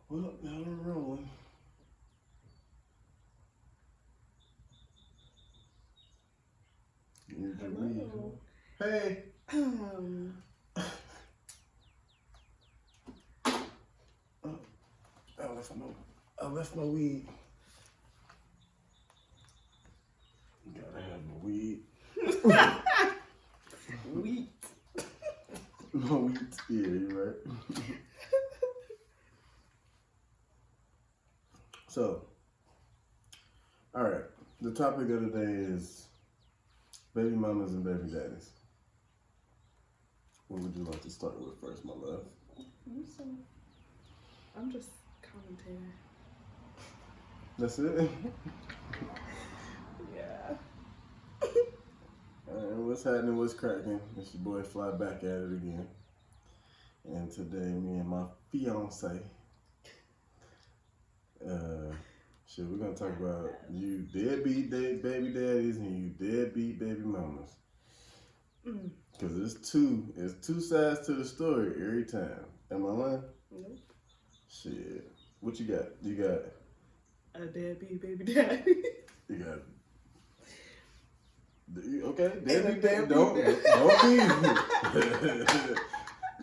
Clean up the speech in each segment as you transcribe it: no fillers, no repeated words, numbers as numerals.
Well, now we're rolling. Here's your weed. Hello. Hey. I left my weed. Gotta have my weed. Wheat. My weed. Yeah, you're right. So, all right. The topic of the day is baby mamas and baby daddies. What would you like to start with first, my love? I'm just commentating. That's it? Yeah. All right, what's happening? What's cracking? It's your boy Fly back at it again. And today, me and my fiance, we're gonna talk about you deadbeat baby daddies and you deadbeat baby mamas. Cause it's two sides to the story every time. Am I lying? Nope. Shit. What you got? You got A deadbeat baby daddy. You got. Okay, Deadbeat deadbeat.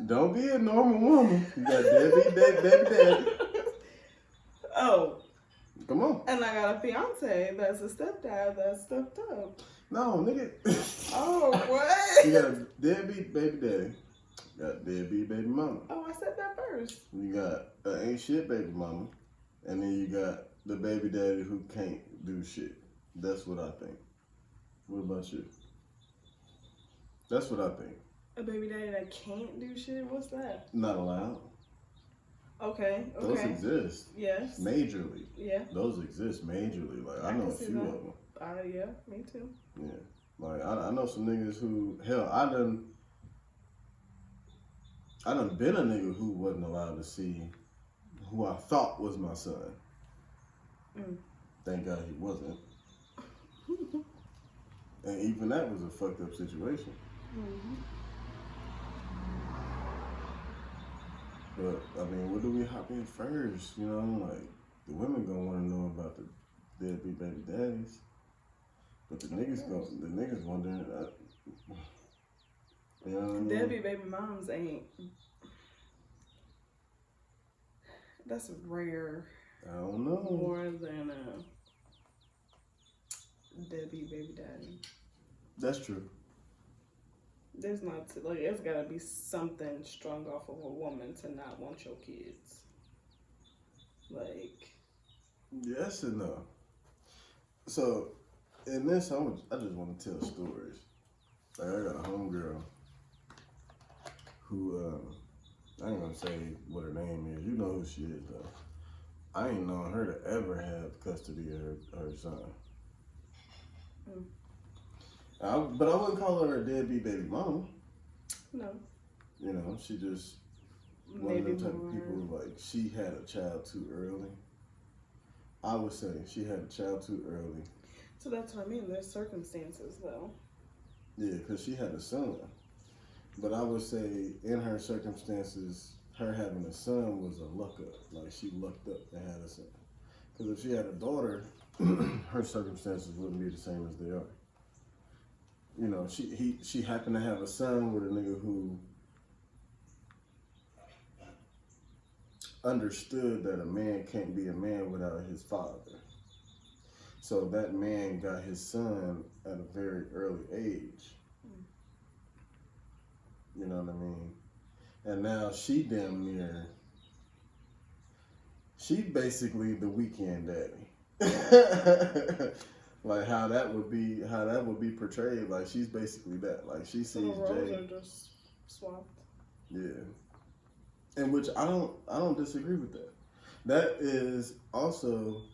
Don't be a normal woman. You got deadbeat baby daddy. Oh. Come on. And I got a fiance that's a stepdad that's stepped up. No, nigga. Oh, what? You got a deadbeat baby daddy. You got a deadbeat baby mama. Oh, I said that first. You got an ain't shit baby mama. And then you got the baby daddy who can't do shit. That's what I think. What about you? That's what I think. A baby daddy that can't do shit? What's that? Not allowed. Okay. Those exist. Yes. Majorly. Yeah. Those exist majorly. Like, I know a few of them. Yeah, me too. Yeah. Like, I know some niggas who, hell, I done been a nigga who wasn't allowed to see who I thought was my son. Thank God he wasn't. And even that was a fucked up situation. But, I mean, what do we hop in first? You know, like, the women gonna want to know about the deadbeat baby daddies. But the niggas wondering, you know what I mean? Deadbeat baby moms ain't. That's rare. I don't know. More than a deadbeat baby daddy. That's true. There's not, like, it's gotta be something strung off of a woman to not want your kids. Like. Yes and no. So, in this, I just want to tell stories. Like, I got a homegirl who, I ain't gonna say what her name is. You know who she is, though. I ain't known her to ever have custody of her son. But I wouldn't call her a deadbeat baby mama. No. You know, she just one of them type of people who, like, she had a child too early. I would say she had a child too early. So that's what I mean. There's circumstances, though. Yeah, because she had a son. But I would say in her circumstances, her having a son was a luck up. Like, she lucked up and had a son. Because if she had a daughter, her circumstances wouldn't be the same as they are. You know, she happened to have a son with a nigga who understood that a man can't be a man without his father. So that man got his son at a very early age. You know what I mean? And now she basically the weekend daddy. Like how that would be portrayed. Like she's basically that. Like she sees the roles Jay. are just swapped. Yeah. And which I don't disagree with that. That is also,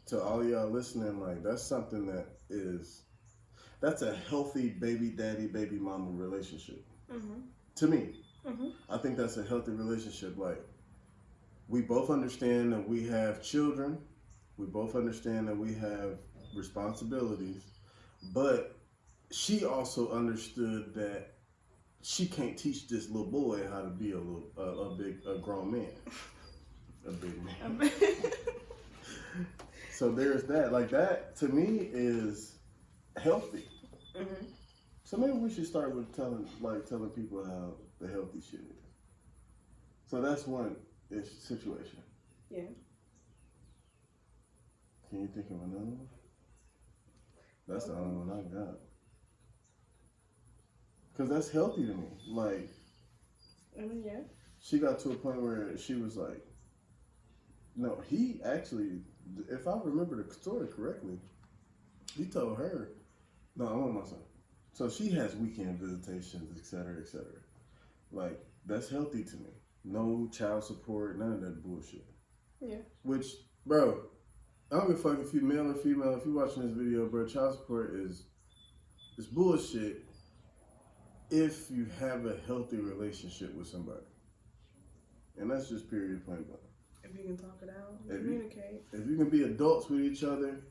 to all y'all listening, like that's something that's a healthy baby daddy, baby mama relationship. To me. I think that's a healthy relationship. Like, we both understand that we have children. We both understand that we have responsibilities. But she also understood that she can't teach this little boy how to be a grown man. A big man. So there's that. Like that to me is healthy. Mm-hmm. So maybe we should start with telling people how the healthy shit is. So that's one situation. Yeah. Can you think of another one? That's the only one I got. Cause that's healthy to me. Like, yeah. She got to a point where she was like, no, he actually, if I remember the story correctly, he told her, no, I want my son. So she has weekend visitations, et cetera, et cetera. Like, that's healthy to me. No child support, none of that bullshit. Yeah. Which, bro, I don't give a fuck if you male or female. If you watching this video, bro, child support is bullshit if you have a healthy relationship with somebody. And that's just period, point blank. If you can talk it out, communicate. If you can be adults with each other,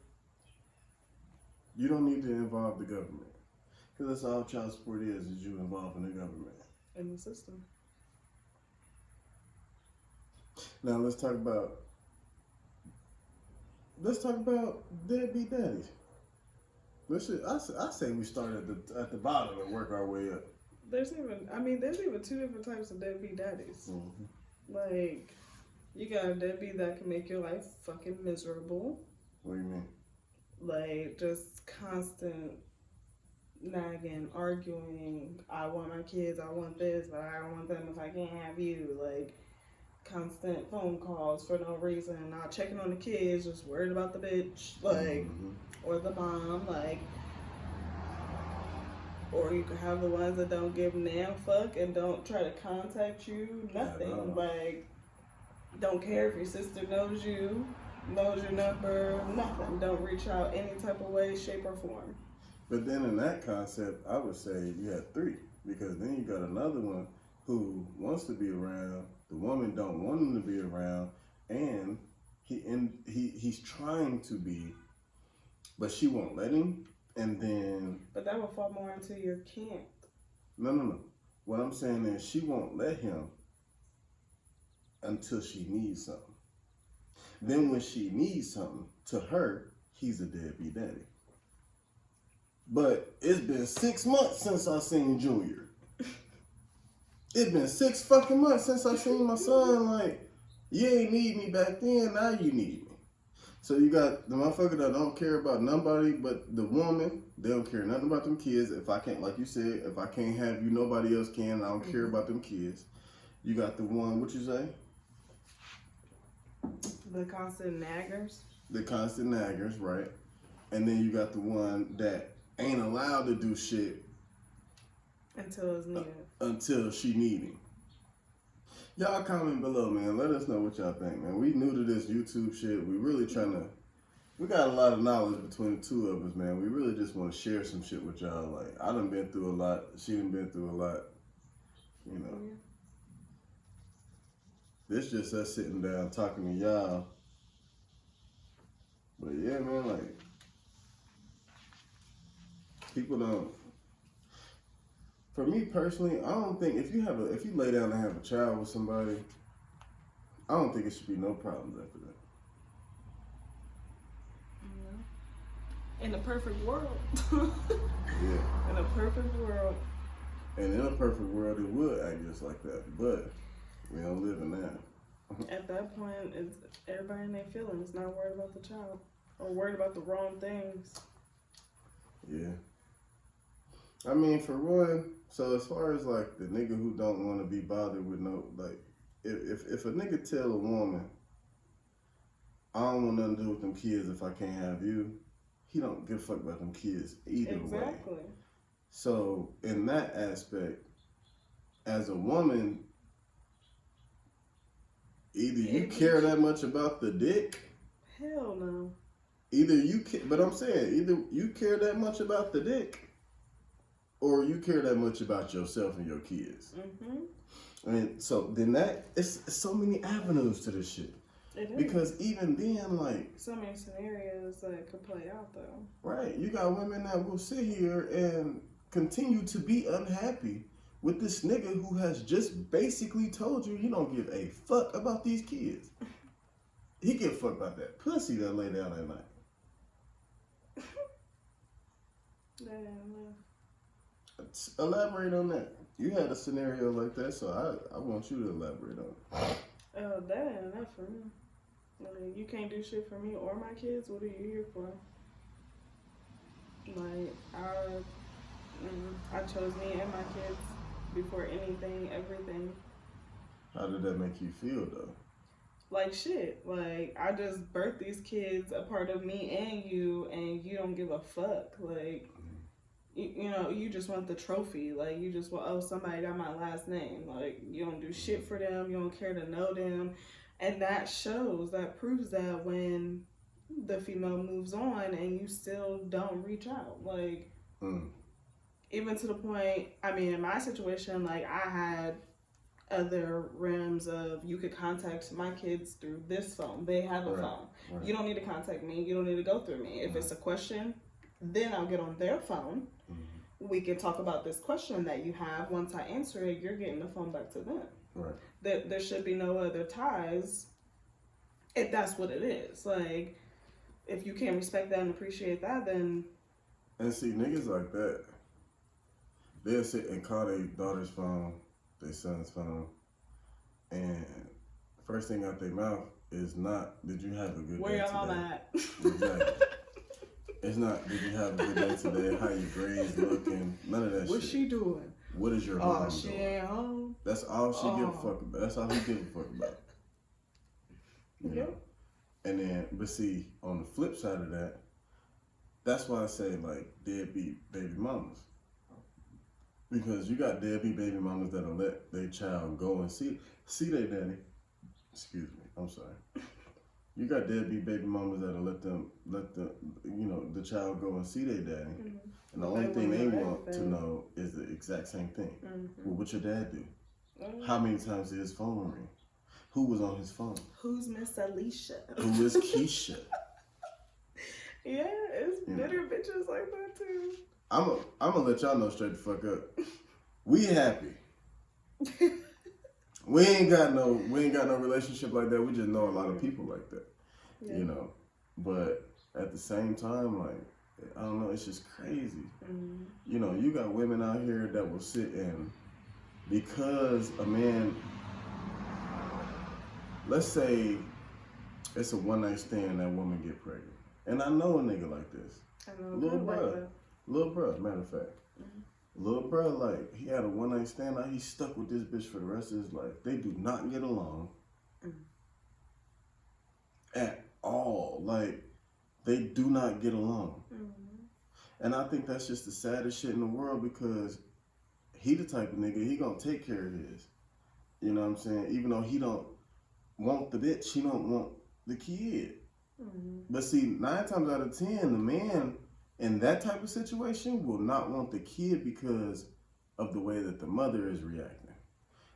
you don't need to involve the government. Because that's all child support is you involving the government. In the system. Now let's talk about deadbeat daddies. I say we start at the bottom and work our way up. There's even two different types of deadbeat daddies. Mm-hmm. Like, you got a deadbeat that can make your life fucking miserable. What do you mean? Like, just constant nagging, arguing. I want my kids, I want this, but I don't want them if I can't have you. Like, constant phone calls for no reason, not checking on the kids, just worried about the bitch, like, or the mom, like. Or you could have the ones that don't give a damn fuck and don't try to contact you, nothing. Like, don't care if your sister knows your number, nothing. Don't reach out any type of way, shape, or form. But then in that concept, I would say you have three. Because then you got another one who wants to be around, the woman don't want him to be around, and he's trying to be, but she won't let him. And then... But that will fall more into your can't. No. What I'm saying is she won't let him until she needs something. Then when she needs something, to her, he's a deadbeat daddy. But it's been 6 months since I seen Junior. It's been 6 fucking months since I seen my son. Like, you ain't need me back then, now you need me. So you got the motherfucker that don't care about nobody but the woman. They don't care nothing about them kids. If I can't, like you said, if I can't have you, nobody else can. I don't care about them kids. You got the one, what you say? The constant naggers. The constant naggers, right? And then you got the one that ain't allowed to do shit until it's needed. Until she need him. Y'all comment below, man. Let us know what y'all think, man. We new to this YouTube shit. We really we got a lot of knowledge between the two of us, man. We really just want to share some shit with y'all. Like, I done been through a lot. She done been through a lot. You know. Yeah. This just us sitting down talking to y'all. But yeah, man, like, people don't. For me personally, I don't think if you lay down and have a child with somebody, I don't think it should be no problems after that. In a perfect world. Yeah. In a perfect world. And in a perfect world, it would act just like that, but we don't live in that. At that point, it's everybody in their feelings, not worried about the child or worried about the wrong things. Yeah. I mean, for one, so as far as like the nigga who don't want to be bothered with no, like, if a nigga tell a woman, I don't want nothing to do with them kids if I can't have you, he don't give a fuck about them kids either way. Exactly. So in that aspect, as a woman, either you care that much about the dick. Hell no. But I'm saying, either you care that much about the dick, or you care that much about yourself and your kids. I mean, so then it's so many avenues to this shit. It is. Because even then, like, so many scenarios that could play out though. Right. You got women that will sit here and continue to be unhappy with this nigga who has just basically told you he don't give a fuck about these kids. he get fucked by that pussy that lay down at night. Elaborate on that. You had a scenario like that, so I want you to elaborate on it. Oh, that ain't enough for me. Like, you can't do shit for me or my kids. What are you here for? Like, I chose me and my kids before anything, everything. How did that make you feel, though? Like shit. Like, I just birthed these kids, a part of me and you don't give a fuck. Like, you know, you just want the trophy. Like, you just want, oh, somebody got my last name. Like, you don't do shit for them. You don't care to know them. And that proves that when the female moves on and you still don't reach out. Like, even to the point, I mean, in my situation, like, I had other realms of, you could contact my kids through this phone. They have a phone. Right. You don't need to contact me. You don't need to go through me. If it's a question, then I'll get on their phone. We can talk about this question that you have. Once I answer it, you're getting the phone back to them. Right. There should be no other ties if that's what it is. Like, if you can't respect that and appreciate that, then... And see, niggas like that, they'll sit and call their daughter's phone, their son's phone, and first thing out their mouth is not, did you have a good day today? Where your mama at? Exactly. It's not, did you have a good day today? How your grades looking? None of that What's shit. she doing? What is your mom doing? She ain't home. That's all she give a fuck about. That's all he give a fuck about. You know? And then, but see, on the flip side of that, that's why I say, like, deadbeat baby mamas. Because you got deadbeat baby mamas that'll let their child go and see their daddy. Excuse me, I'm sorry. You got deadbeat baby mamas that'll let the the child go and see their daddy. Mm-hmm. And the only thing they want to know is the exact same thing. Mm-hmm. Well, what your dad do? Mm-hmm. How many times did his phone ring? Who was on his phone? Who's Miss Alicia? Who is Keisha? Yeah, it's bitter bitches like that too. I'm gonna let y'all know straight the fuck up. We happy. We ain't got no relationship like that. We just know a lot of people like that. Yeah. You know. But at the same time, like, I don't know, it's just crazy. Mm-hmm. You know, you got women out here that will sit and, because a man, let's say it's a one night stand, that woman get pregnant. And I know a nigga like this. I know Little bruh, matter of fact. Mm-hmm. Little bruh, like, he had a one night stand, now he's stuck with this bitch for the rest of his life. They do not get along. At all. Like, they do not get along. Mm-hmm. And I think that's just the saddest shit in the world, because he the type of nigga, he gonna take care of his. You know what I'm saying? Even though he don't want the bitch, he don't want the kid. Mm-hmm. But see, 9 times out of 10, the man in that type of situation will not want the kid because of the way that the mother is reacting.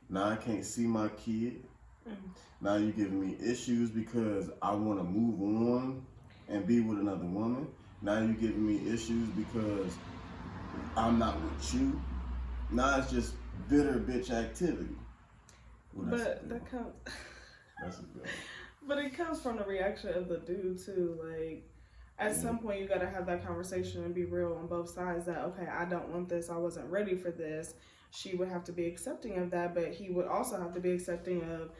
Now I can't see my kid. Mm-hmm. Now you giving me issues because I want to move on and be with another woman. Now you giving me issues because I'm not with you. Now it's just bitter bitch activity. Well, but that comes. That's a good one. But it comes from the reaction of the dude too. Like, at some point you gotta have that conversation and be real on both sides. That, okay, I don't want this. I wasn't ready for this. She would have to be accepting of that, but he would also have to be accepting of,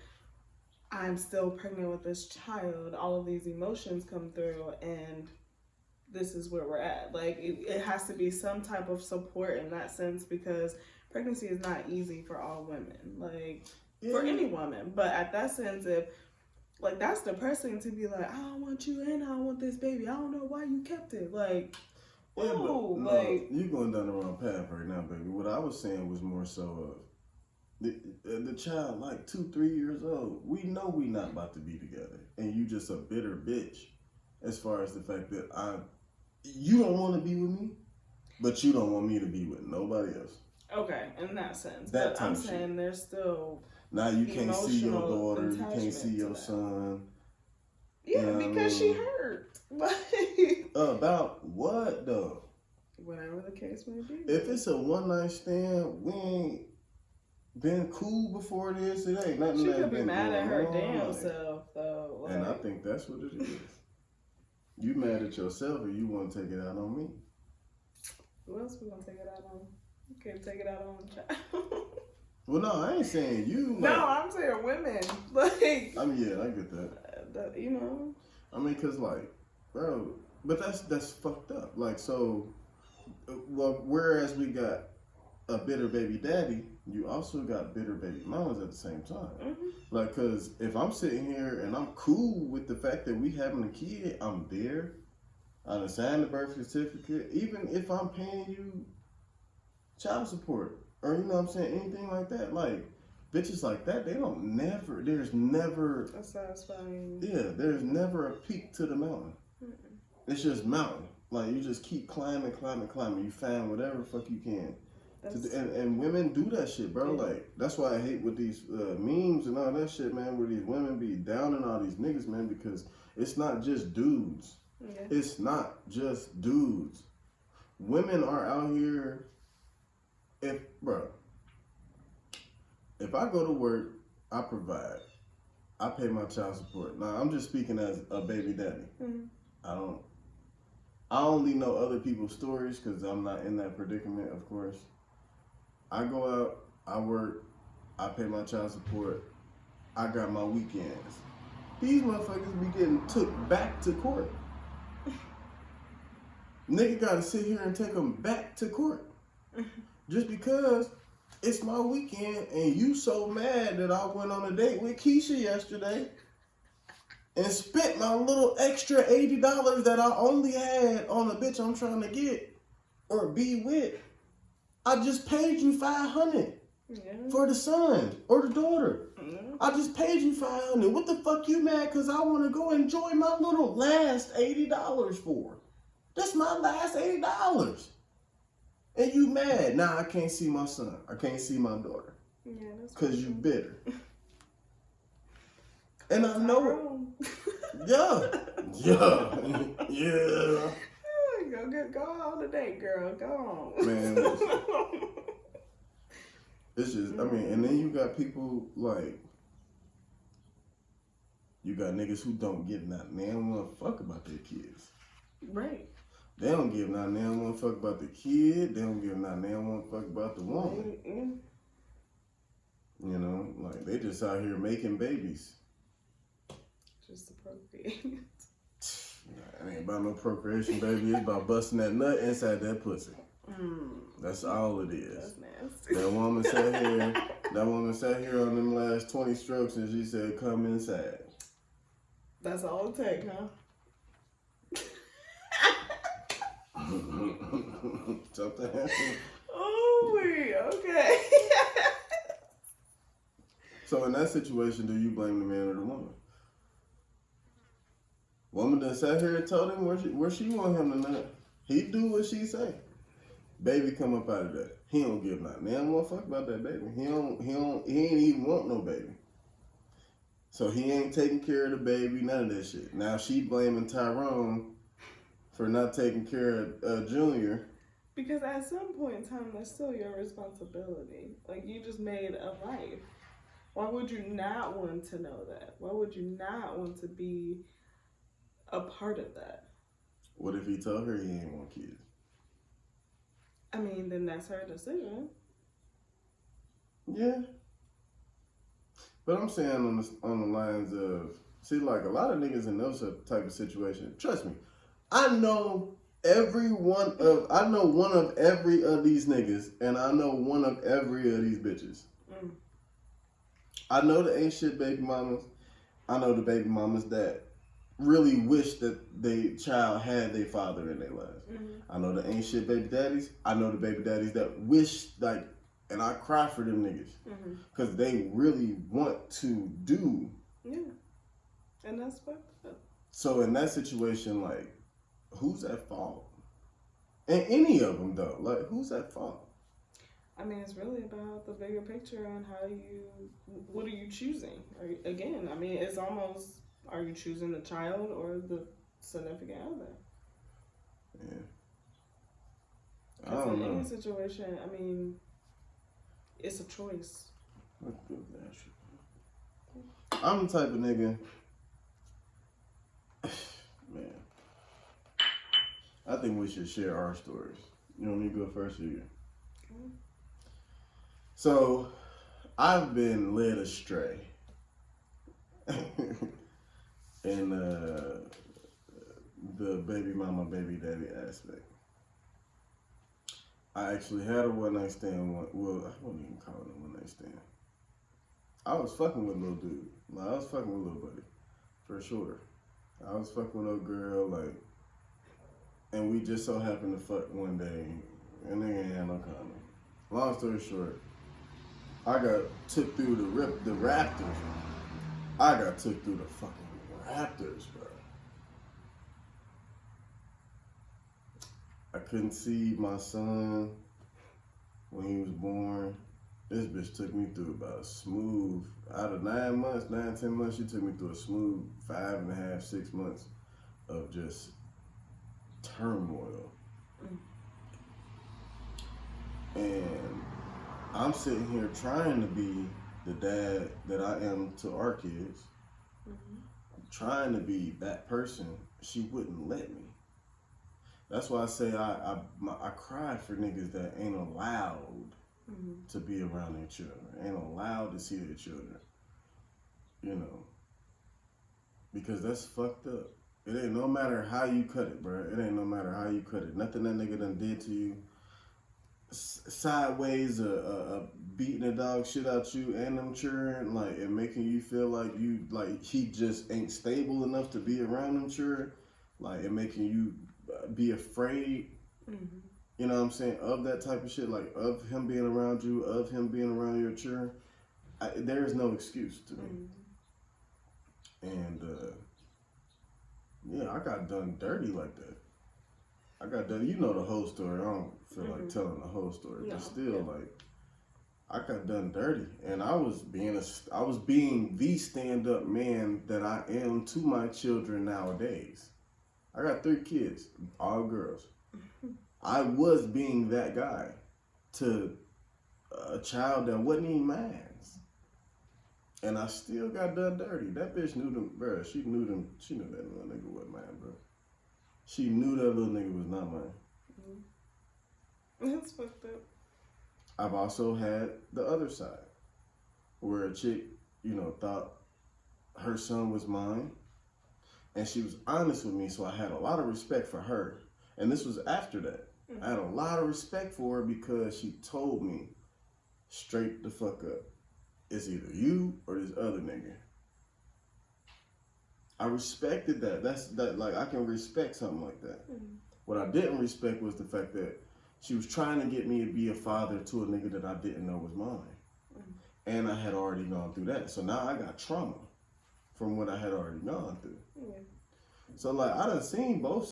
I'm still pregnant with this child. All of these emotions come through, and this is where we're at. Like, it has to be some type of support in that sense, because pregnancy is not easy for all women. Like, for any woman. But at that sense, if, like, that's depressing to be like, I don't want you and I don't want this baby. I don't know why you kept it. Like, yeah, but like, you're going down the wrong path right now, baby. What I was saying was more so of the child, like 2-3 years old. We know we not about to be together, and you just a bitter bitch. As far as the fact that you don't want to be with me, but you don't want me to be with nobody else. Okay, in that sense. But I'm saying there's still. Now you can't see your daughter, you can't see your son. Yeah, because she hurt. About what though? Whatever the case may be. If it's a one night stand, been cool before this. It ain't nothing She that's could be been mad at going her on. damn Like, self, though. Like, and I think that's what it is. You mad at yourself or you want to take it out on me? who else we gonna take it out on? You can't take it out on the child. Well, no, I ain't saying you. Like, No, I'm saying women. Like, I mean, yeah, I get that. you know. I mean, cause like, bro, but that's fucked up. Like, so, well, whereas we got a bitter baby daddy, you also got bitter baby mamas at the same time. Mm-hmm. Like, cause if I'm sitting here and I'm cool with the fact that we having a kid, I'm there. I done signed the birth certificate. Even if I'm paying you child support or you know what I'm saying, anything like that, like bitches like that, they don't never. There's never. That's satisfying. Yeah, there's never a peak to the mountain. Mm-mm. It's just mountain. Like you just keep climbing. You find whatever the fuck you can. And women do that shit, bro. Yeah. Like that's why I hate with these memes and all that shit, man. Where these women be downing all these niggas, man, because it's not just dudes. Yeah. It's not just dudes. Women are out here. If I go to work, I provide. I pay my child support. Now I'm just speaking as a baby daddy. Mm-hmm. I only know other people's stories because I'm not in that predicament, of course. I go out, I work, I pay my child support, I got my weekends. These motherfuckers be getting took back to court. Nigga gotta sit here and take them back to court. Just because it's my weekend and you so mad that I went on a date with Keisha yesterday and spent my little extra $80 that I only had on a bitch I'm trying to get or be with. I just paid you $500 for the son or the daughter. I just paid you $500. What the fuck you mad? Cause I want to go enjoy my little last $80 for. That's my last $80. And you mad? Nah, I can't see my son. I can't see my daughter. Yeah, that's cause you bitter. And I know it. Yeah. Go on the date, girl. Go on. Man, it's just, I mean, and then you got people like, you got niggas who don't give nothing. They don't want to fuck about their kids. Right. They don't give nothing. They don't want to fuck about the kid. They don't give nothing. They don't want to fuck about the woman. You know, like they just out here making babies. Just appropriate. It ain't about no procreation, baby. It's about busting that nut inside that pussy. That's all it is. That's nasty. That woman sat here on them last 20 strokes and she said, come inside. That's all it takes, huh? Something happened. Oh, okay. So in that situation, do you blame the man or the woman? Woman done sat here and told him where she want him to nut. He do what she say. Baby come up out of that. He don't give nothing. They don't want to fuck about that baby. He ain't even want no baby. So he ain't taking care of the baby, none of that shit. Now she blaming Tyrone for not taking care of Junior. Because at some point in time, that's still your responsibility. Like, you just made a life. Why would you not want to know that? Why would you not want to be a part of that? What if he told her he ain't want kids? I mean, then that's her decision. Yeah. But I'm saying on the lines of, see, like a lot of niggas in those type of situations, trust me, I know one of every of these niggas, and I know one of every of these bitches. I know the ain't shit baby mamas. I know the baby mamas that really wish that they child had their father in their lives. I know the ain't shit baby daddies. I know the baby daddies that wish, like, and I cry for them niggas. Because they really want to do. Yeah. And that's fucked up. So in that situation, like, who's at fault? And any of them, though. Like, who's at fault? I mean, it's really about the bigger picture on what are you choosing? Again, I mean, it's almost, are you choosing the child or the significant other? Yeah. I Because don't in know. any situation, I mean, it's a choice. Let's do that shit. I'm the type of nigga, man. I think we should share our stories. You want me to go first or you? So, I've been led astray in the baby mama, baby daddy aspect. I actually had a one night stand. Well, I wouldn't even call it a one night stand. I was fucking with little dude. Like, I was fucking with little buddy, for sure. I was fucking with little girl, like, and we just so happened to fuck one day, and they ain't had no condom. Long story short, I got took through the Raptors. I got took through the fucking Raptors, bro. I couldn't see my son when he was born. This bitch took me through about a smooth, out of 10 months, she took me through a smooth 5.5, 6 months of just turmoil. And I'm sitting here trying to be the dad that I am to our kids. I'm trying to be that person. She wouldn't let me. That's why I say I cry for niggas that ain't allowed to be around their children, ain't allowed to see their children. You know, because that's fucked up. It ain't no matter how you cut it, bro. It ain't no matter how you cut it. Nothing that nigga done did to you. Sideways, beating the dog shit out you and them children, like, and making you feel like you, like, he just ain't stable enough to be around them children, like, and making you be afraid, you know what I'm saying, of that type of shit, like, of him being around you, of him being around your children. There is no excuse to me. And, yeah, I got done dirty like that. I got done, you know the whole story. I don't feel like telling the whole story, but still, like, I got done dirty, and I was being the stand-up man that I am to my children nowadays. I got 3 kids, all girls. I was being that guy to a child that wasn't even mine. And I still got done dirty. That bitch knew them, bro. She knew that little nigga wasn't mine, bro. She knew that little nigga was not mine. That's fucked up. I've also had the other side, where a chick, you know, thought her son was mine, and she was honest with me, so I had a lot of respect for her. And this was after that. I had a lot of respect for her because she told me straight the fuck up. It's either you or this other nigga. I respected that. Like, I can respect something like that. What I didn't respect was the fact that she was trying to get me to be a father to a nigga that I didn't know was mine. And I had already gone through that. So now I got trauma from what I had already gone through. So, like, I done seen both